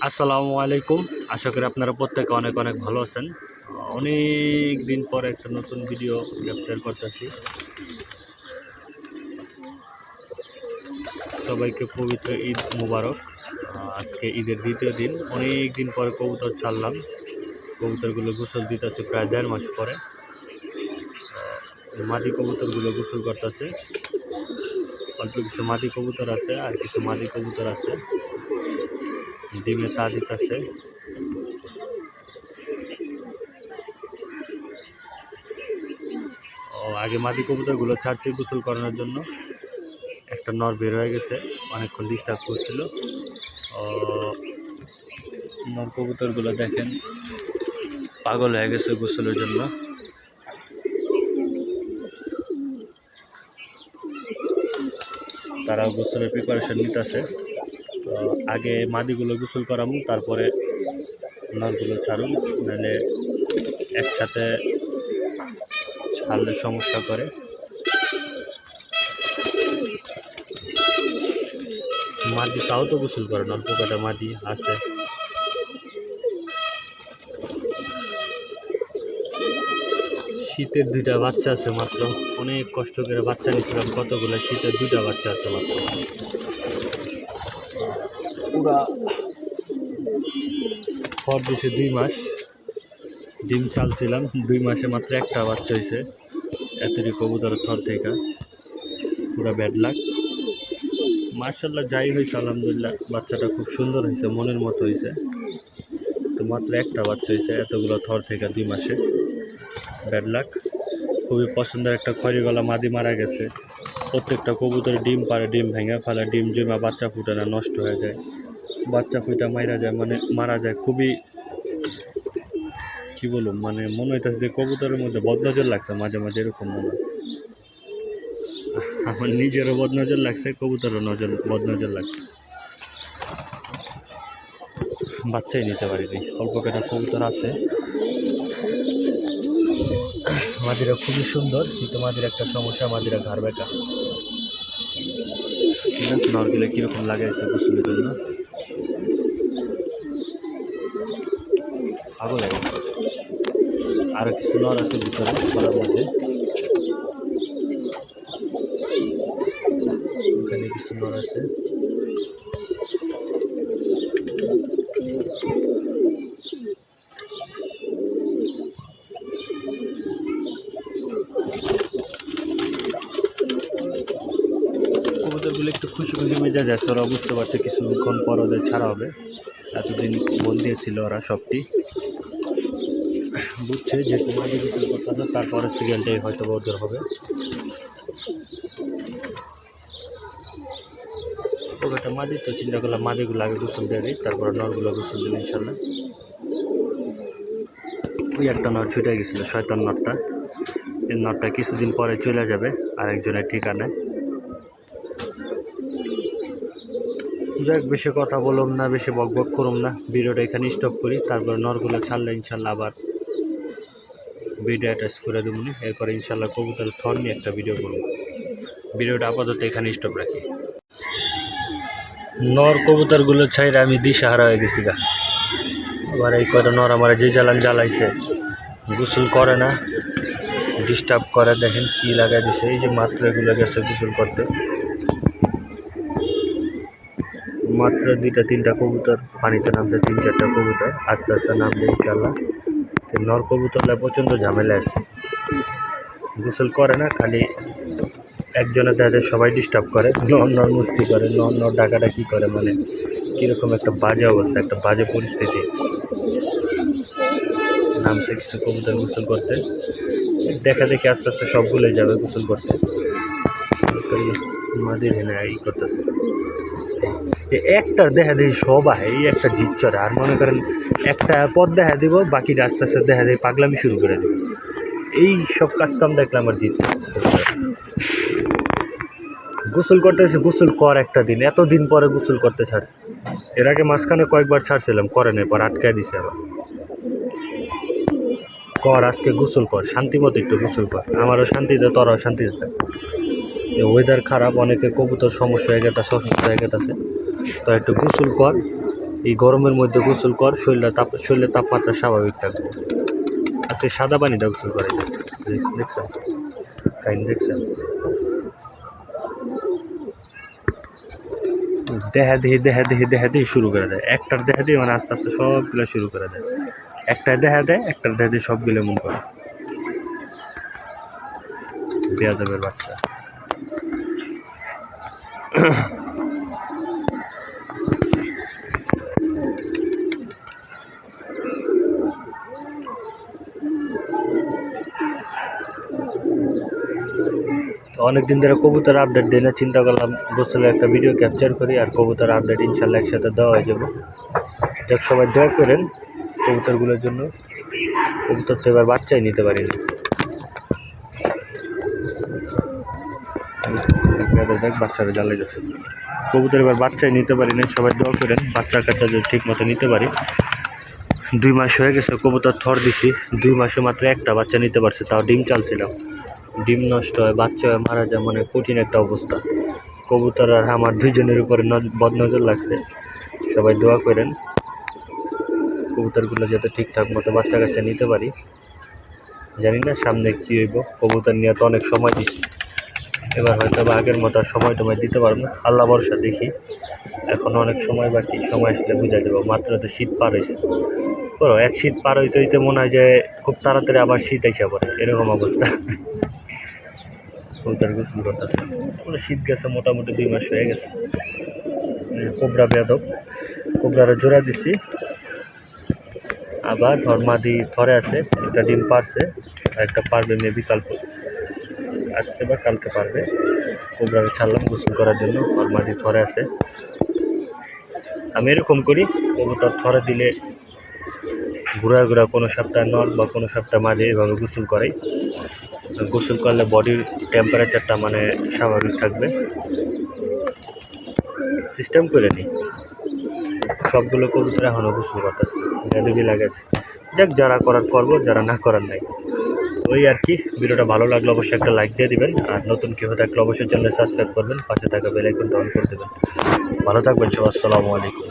আসসালামু আলাইকুম। আশা করি আপনারা প্রত্যেকে অনেক অনেক ভালো আছেন। অনেক দিন পরে একটা নতুন ভিডিও ক্যাপচার করতেছি। সবাইকে পবিত্র ঈদ মুবারক। আজকে ঈদের দ্বিতীয় দিন। অনেক দিন পরে কবুতর ছাড়লাম। কবুতরগুলো গোসল দিতেছে প্রায় 1.5 মাস পরে। মাদি কবুতরগুলো গোসল করতেছে। অল্প কিছু মাদি কবুতর আছে আর কিছু মাদি কবুতর আছে, ডিমে তা দিতেছে। আগে মাদি কবুতরগুলো ছাড়ছি গোসল করানোর জন্য। একটা নর বের হয়ে গেছে, অনেকক্ষণ ডিস্টার্ব করছিল। নর কবুতরগুলো দেখেন পাগল হয়ে গেছে গোসলের জন্য। তারা গোসলের প্রিপারেশন নিতেছে। তো আগে মাদিগুলো গোসল করামু, তারপরে নরগুলো ছাড়ুন, নাহলে একসাথে ছাড়লে সমস্যা করে। মাদি তাও তো গোসল করে, অল্প কটা মাদি আছে। শীতের 2টা বাচ্চা আছে মাত্র। অনেক কষ্ট করে বাচ্চা নিয়েছিলাম কতগুলো, শীতের 2টা বাচ্চা আছে মাত্র। পুরা পর দিয়েছে 2 মাস, ডিম চালছিলাম 2 মাসে মাত্র একটা বাচ্চা হয়েছে। এতটি কবুতরের থর থেকে পুরা ব্যাড লাক। মার্শাল্লাহ যাই হয়েছে আলহামদুলিল্লাহ, বাচ্চাটা খুব সুন্দর হয়েছে, মনের মতো হয়েছে। তো মাত্র একটা বাচ্চা হয়েছে এতগুলো থর থেকে 2 মাসে। Bad luck. খুবই পছন্দের একটা খয়রি গলা মাদি মারা গেছে। প্রত্যেকটা কবুতরে ডিম পারে, ডিম ভেঙে ফেলে, ডিম জমা বাচ্চা ফুটে না, নষ্ট হয়ে যায়, বাচ্চা ফুটা মারা যায়, মানে মারা যায়। খুবই কী বলুন, মানে মনে হইতেছে যে কবুতরের মধ্যে বদনজর লাগছে মাঝে মাঝে, এরকম মনে হয়। আমার নিজেরও বদনজর লাগছে, কবুতরের বদনজর লাগছে। বাচ্চাই নিতে পারিনি, অল্প কটা কবুতর আছে। মাদিরা খুবই সুন্দর, কিন্তু মাদির একটা সমস্যা, মাদিরা ঘাড় বেঁকা। নরগুলো কীরকম লাগাইছে গোসলের জন্য, পাগল হয়ে গেছে। আরও কিছু নর আছে ভিতরে ঘরের মধ্যে, ওখানে কিছু নর আছে। কবুতরগুলো একটু খুশি খুশি মেজাজ আছে, ওরা বুঝতে পারছে কিছুক্ষণ পর ওদের ছাড়া হবে। এতদিন বল দিয়েছিল ওরা সবটি বুঝছে, যেহেতু মাদি গোসল করতে হবে, তারপরে সিরিয়ালটাই হয়তো ওদের হবে। ওটা মাদি তো চিন্তা করলাম মাদিগুলো আগে গোসল দিয়ে দিই, তারপরে নরগুলো গোসল দেবে ইনশাল্লাহ। ওই একটা নর ছুটে গেছিলো, শয়তান নরটা। এই নরটা কিছুদিন পরে চলে যাবে আরেকজনের ঠিকানায়। যাক, বেশি কথা বললাম না, বেশি বকবক করুম না, ভিডিওটা এখানে স্টপ করি। তারপরে নরগুলো ছাড়লে ইনশাল্লাহ আবার ভিডিও অ্যাটাচ করে দেবো। এরপরে ইনশাল্লাহ কবুতরের থর নিয়ে একটা ভিডিও করব। ভিডিওটা আপাতত এখানে স্টপ রাখি। নর কবুতরগুলো ছাইরে আমি দিশাহারা হয়ে গেছি গা। আবার এই কটা নর আমার যে জ্বালাইছে, গোসল করে না, ডিস্টার্ব করে। দেখেন কি লাগাই দিছে, এই যে মাত্র এগুলো গেছে গোসল করতে। মাত্র 2-3টা কবুতর পানিতে নামছে, 3-4টা কবুতর আস্তে আস্তে নামবে ইনশাল্লাহ। নর কবুতরটা প্রচণ্ড ঝামেলা আছে, গোসল করে না, খালি একজনের দেখা যায় সবাই ডিস্টার্ব করে, নর মুস্তি করে, নর ডাকাডাকি করে, মানে কীরকম একটা বাজে অবস্থা, একটা বাজে পরিস্থিতি। নামছে কিছু কবুতর গোসল করতে, দেখা দেখি আস্তে আস্তে সবগুলোই যাবে গোসল করতে। মাদির হেনে ই করতেছে, একটা দেখা দেখি সবাই এই একটা জিত চড়ে। আর মনে করেন একটা পথ দেখা দিব, বাকি আস্তে আস্তে দেখা দেখি পাগলামি শুরু করে দেবে। এই সব কাজকাম দেখলে আমার জিত। গোসল করতেছে, গোসল কর একটা দিন, এতদিন পরে গোসল করতে ছাড়ছে। এর আগে মাঝখানে কয়েকবার ছাড়ছিলাম, করে না, পর আটকায় দিছে আবার। কর আজকে গোসল কর, শান্তি মতো একটু গোসল কর, আমারও শান্তিতে তোরাও শান্তিতে। ওয়েদার খারাপ, অনেকে কবুতর সমস্যা হয়ে গেছে, অসুস্থ হয়ে গেছে, তো একটু গোসল কর, এই গরমের মধ্যে গোসল কর, শরীরের তাপমাত্রা স্বাভাবিক থাকবে। আজকে সাদা পানি দিয়ে গোসল করে দেখছেন, কাহিনী দেখছেন। দেখা দিয়ে শুরু করে দেয়, একটার দেখা দিয়ে মানে আস্তে আস্তে সবগুলো শুরু করে দেয়। একটার দেখা দেয়, একটার দেখা দিয়ে সবগুলো মন করে। বেয়াদবের বাচ্চা। অনেকদিন ধরে কবুতর আপডেট দিই না, চিন্তা করলাম গোসলের একটা ভিডিও ক্যাপচার করি, আর কবুতর আপডেট ইনশাল্লাহ একসাথে দেওয়া হয়ে যাবে। দেখ সবাই দোয়া করেন কবুতরগুলোর জন্য। কবুতর তো এবার বাচ্চাই নিতে পারিনি। দেখ বাচ্চারা জ্বালাই যাচ্ছে, কবুতর এবার বাচ্চাই নিতে পারি না। সবাই দোয়া করেন বাচ্চা কাচ্চা যদি ঠিক মতো নিতে পারি। 2 মাস হয়ে গেছে কবুতর থর দিছি, 2 মাসে মাত্র একটা বাচ্চা নিতে পারছে, তাও ডিম চালছিলাম। ডিম নষ্ট হয়, বাচ্চা হয়ে মারা যায়, মানে কঠিন একটা অবস্থা। কবুতর আর আমার দুইজনের উপরে বদনজর লাগছে। সবাই দোয়া করেন কবুতরগুলো যাতে ঠিকঠাক মতো বাচ্চা কাচ্চা নিতে পারি। জানি না সামনে কী হইব, কবুতর নিয়ে তো অনেক সময় দিচ্ছি, এবার হয়তো বা আগের মতো আর সময় তোমায় দিতে পারবো না। আল্লাহ ভরসা, দেখি এখনও অনেক সময় বাকি, সময় আসলে বুঝা যাবো। মাত্র তো শীত পার হয়েছে, বলো এক শীত পার হইতে হইতে মনে হয় যে খুব তাড়াতাড়ি আবার শীত এসে পড়ে, এরকম অবস্থা। কবুতর গোসল করতেছে, শীত গেছে মোটামুটি 2 মাস হয়ে গেছে। কোবরা বেয়াদব, কোবরারে জোড়া দিচ্ছি। আবার মাদি থরে আছে, একটা ডিম পারছে, একটা পারবে মেবি কালকে, আজকে বা কালকে পারবে। কোবরারে ছাড়লাম গোসল করার জন্য, মাদি থরে আছে। আমি এরকম করি, কবুতর থরে দিলে ঘুরা কোনো সপ্তাহে নর বা কোনো সপ্তাহে মাঝে এভাবে গোসল করাই। গোসল করলে বডির টেম্পারেচারটা মানে স্বাভাবিক থাকবে, সিস্টেম করে নিই। সবগুলো কবুতর এখনও গোসল করতেছে, বেদবি লাগাচ্ছে। যাক, যারা করার করবো, যারা না করার নাই। ওই আর কি। ভিডিওটা ভালো লাগলে অবশ্যই একটা লাইক দিয়ে দিবেন, আর নতুন কেউ থাকলে অবশ্যই চ্যানেল সাবস্ক্রাইব করবেন, পাশে থাকা বেল আইকনটা অন করে দেবেন। ভালো থাকবেন সব, আসসালামু আলাইকুম।